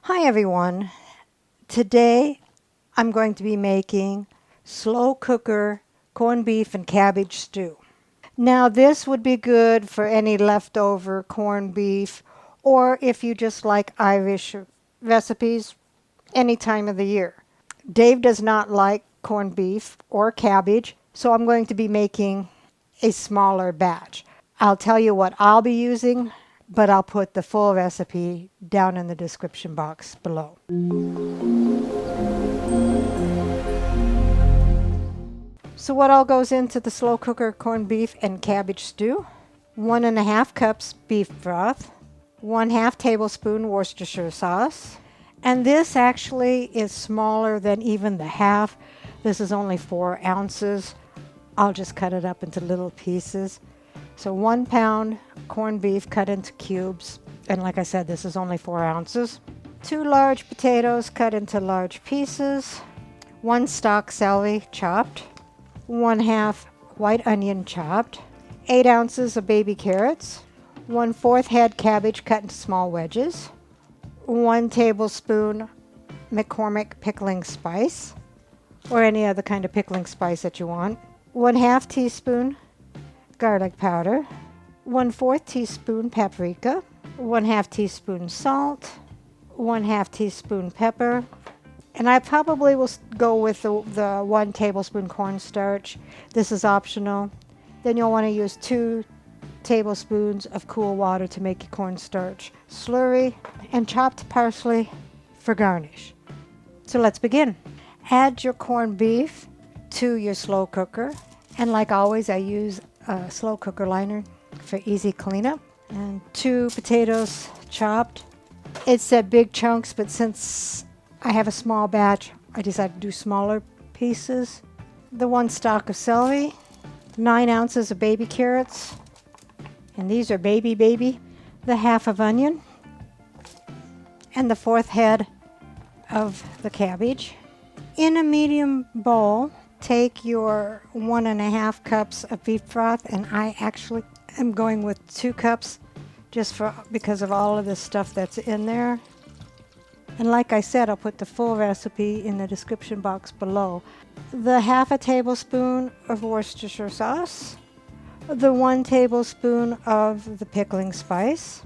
Hi everyone. Today I'm going to be making slow cooker corned beef and cabbage stew. Now this would be good for any leftover corned beef or if you just like Irish recipes any time of the year. Dave does not like corned beef or cabbage, so I'm going to be making a smaller batch. I'll tell you what I'll be using, but I'll put the full recipe down in the description box below. So what all goes into the slow cooker corned beef and cabbage stew? 1.5 cups beef broth, 1/2 tablespoon Worcestershire sauce, and this actually is smaller than even the half. This is only 4 ounces. I'll just cut it up into little pieces. So 1 pound corned beef cut into cubes, and like I said, this is only 4 ounces. 2 large potatoes cut into large pieces, 1 stalk celery chopped, 1/2 white onion chopped, 8 ounces of baby carrots, 1/4 head cabbage cut into small wedges, 1 tablespoon McCormick pickling spice, or any other kind of pickling spice that you want, 1/2 teaspoon garlic powder, 1/4 teaspoon paprika, 1/2 teaspoon salt, 1/2 teaspoon pepper, and I probably will go with the 1 tablespoon cornstarch. This is optional. Then you'll want to use 2 tablespoons of cool water to make your cornstarch slurry, and chopped parsley for garnish. So let's begin. Add your corned beef to your slow cooker, and like always I use a slow cooker liner for easy cleanup, and 2 potatoes chopped. It said big chunks, but since I have a small batch, I decided to do smaller pieces. The 1 stalk of celery, 9 ounces of baby carrots, and these are baby, the 1/2 of onion, and the 1/4 head of the cabbage. In a medium bowl, take your 1.5 cups of beef broth, and I actually am going with 2 cups just because of all of the stuff that's in there. And like I said, I'll put the full recipe in the description box below. The 1/2 tablespoon of Worcestershire sauce, the 1 tablespoon of the pickling spice,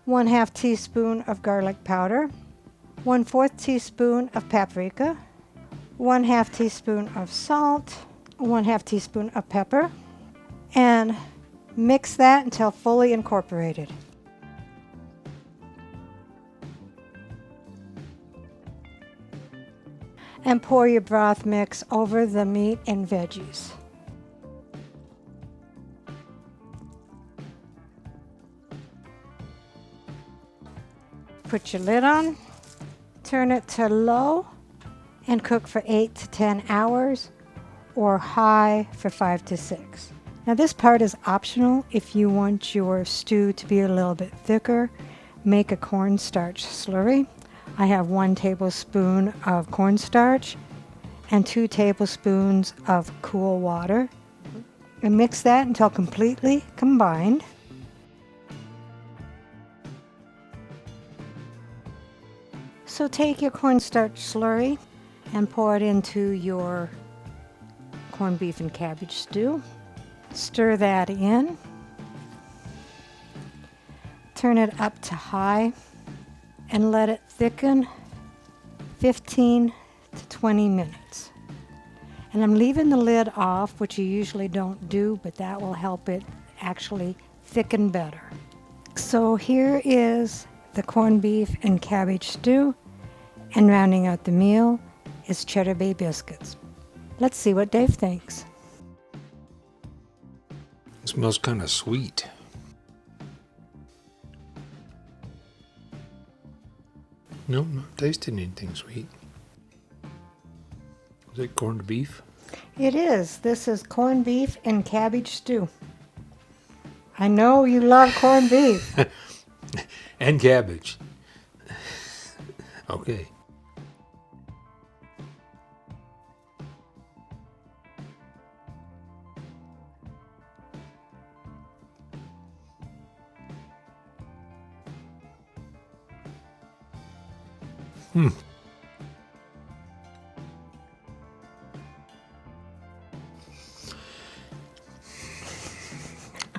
1/2 teaspoon of garlic powder, 1/4 teaspoon of paprika, 1/2 teaspoon of salt, 1/2 teaspoon of pepper, and mix that until fully incorporated. And pour your broth mix over the meat and veggies. Put your lid on, turn it to low, and cook for 8 to 10 hours, or high for 5 to 6. Now this part is optional. If you want your stew to be a little bit thicker, make a cornstarch slurry. I have 1 tablespoon of cornstarch and 2 tablespoons of cool water, and mix that until completely combined. So take your cornstarch slurry and pour it into your corned beef and cabbage stew. Stir that in. Turn it up to high and let it thicken 15 to 20 minutes. And I'm leaving the lid off, which you usually don't do, but that will help it actually thicken better. So here is the corned beef and cabbage stew, and rounding out the meal is Cheddar Bay biscuits. Let's see what Dave thinks. It smells kind of sweet. No, I'm not tasting anything sweet. Is it corned beef? It is. This is corned beef and cabbage stew. I know you love corned beef. And cabbage. Okay. I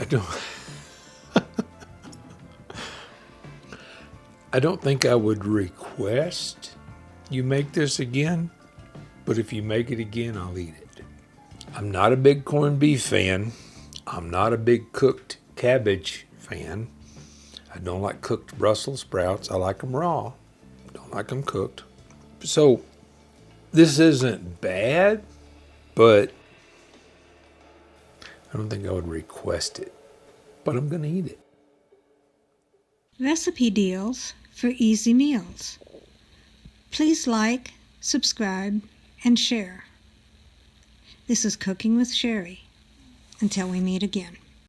don't. I don't think I would request you make this again, but if you make it again, I'll eat it. I'm not a big corned beef fan. I'm not a big cooked cabbage fan. I don't like cooked Brussels sprouts. I like them raw. Don't like them cooked. So this isn't bad, but I don't think I would request it. But I'm going to eat it. Recipe deals for easy meals. Please like, subscribe, and share. This is Cooking with Sherry. Until we meet again.